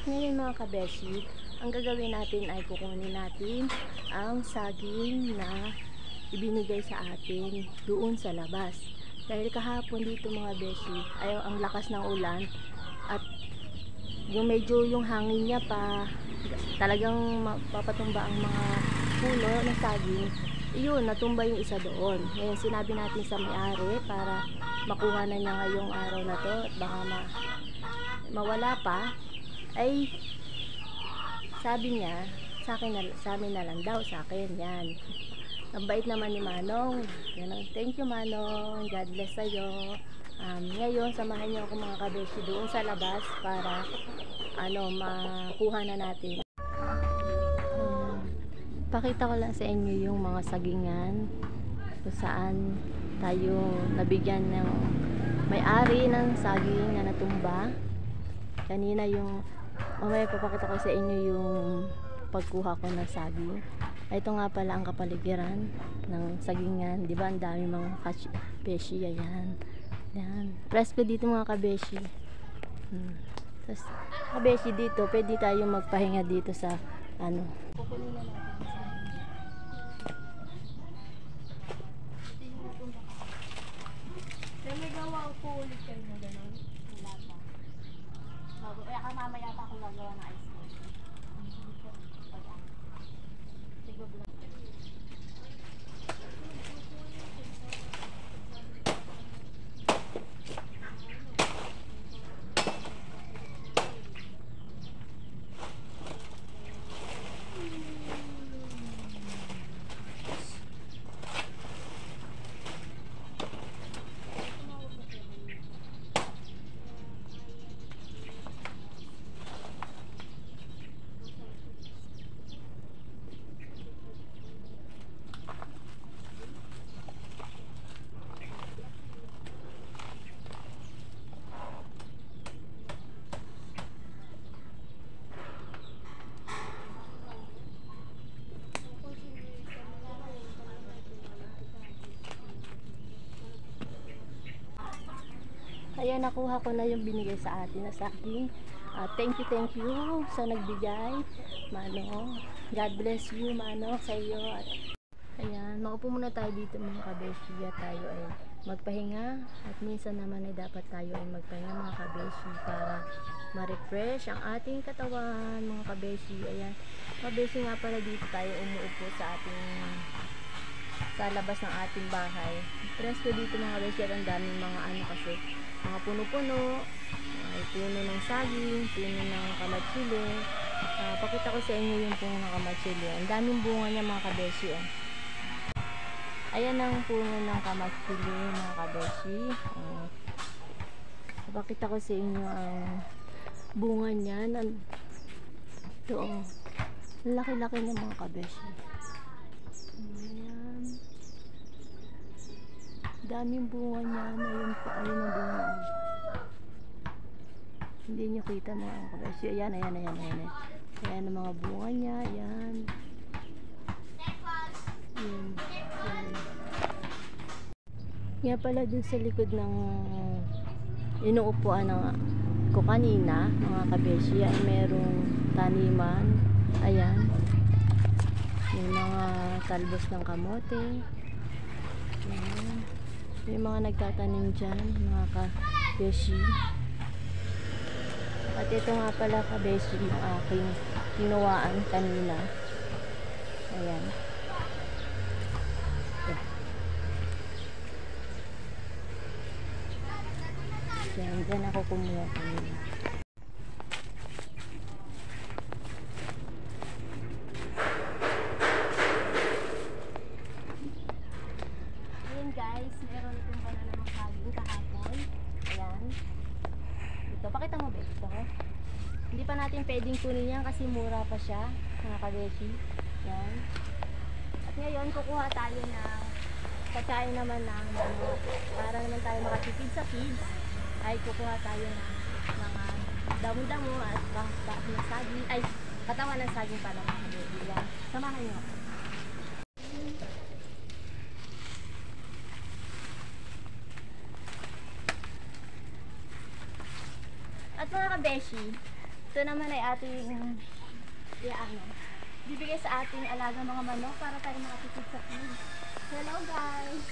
At ngayon mga kabeshi, ang gagawin natin ay kukunin natin ang saging na ibinigay sa atin doon sa labas. Dahil kahapon dito mga beshi, ay ang lakas ng ulan at yung medyo yung hangin niya pa talagang mapapatumba ang mga puno ng saging. Iyon, natumba yung isa doon. Ngayon sinabi natin sa may-ari para makuha na niya ngayong araw na to at baka mawala pa, ay sabi niya sa amin na lang daw, sa akin yan. Ang bait naman ni Manong. Yan, thank you Manong, God bless sa'yo. Ngayon samahan niyo ako mga kabeshi doon sa labas para makuha na natin. Pakita ko lang sa inyo yung mga sagingan kung saan tayo nabigyan ng may-ari ng saging na natumba. Kanina yung mamaya papakita ko sa inyo yung pagkuha ko ng saging. Ito nga pala ang kapaligiran ng sagingan, di ba? Ang dami mga kabeshi. Ayan. Yan. Presko dito mga kabeshi. Tapos kabeshi dito, pwede tayo magpahinga dito sa kukunin na natin. May gawa ko ulit kayo na gano'n. Wala pa. Kaya mamaya pa akong gagawa ng ice cream. Sige vlog. Ayan, nakuha ko na yung binigay sa atin na saging. Thank you sa nagbigay, Mano. God bless you, Mano, sa iyo. Ayan, maupo muna tayo dito mga kabeshi. Tayo ay magpahinga at minsan naman ay dapat tayo ay magpahinga mga kabeshi para ma-refresh ang ating katawan mga kabeshi. Ayan, kabeshi nga pala dito tayo umuupo sa labas ng ating bahay. Presko dito mga kabeshi at ang daming mga kasi mga puno-puno, ay puno ng saging, puno ng kamatsili. Pakita ko sa inyo yung puno ng kamatsili. Ang daming bunga niya mga kabeshi. Ayan ang puno ng kamatsili mga kabeshi. Pakita ko sa inyo ang bunga niya. Ito laki-laki ng mga kabeshi. Ayan. Daming bunga niya. Ayun pa, ayun ang bunga. Hindi nyo kita mga kabeshi. Ayan. Ayan ang mga bunga niya. Ayan. Nga pala dun sa likod ng inuupuan ko kanina mga kabeshi ay merong taniman. Ayan. May mga talbos ng kamote. Ayan. May mga nagtatanim dyan mga kabeshi. At ito nga pala kabeshi yung aking kinuwaan kanina. Ayan. Diyan ako kumuha kanina. Ayan guys, meron itong banana ng saging kahapon. Ayan. Ito, pakita mo ba ito? Hindi pa natin pwedeng kunin yan kasi mura pa siya mga kabeshi. Ayan. At ngayon kukuha tayo ng pagkain naman ng para naman tayo makatipid sa kids. Ay kukuha tayo ng mga damo-damo at bangka ng saging, ay katawan ng saging para makabili. Samahan nyo ako. At mga kabeshi, Ito naman ay ating ano, bibigay sa ating alagang mga manok para tayo makatipid sa food. Hello guys!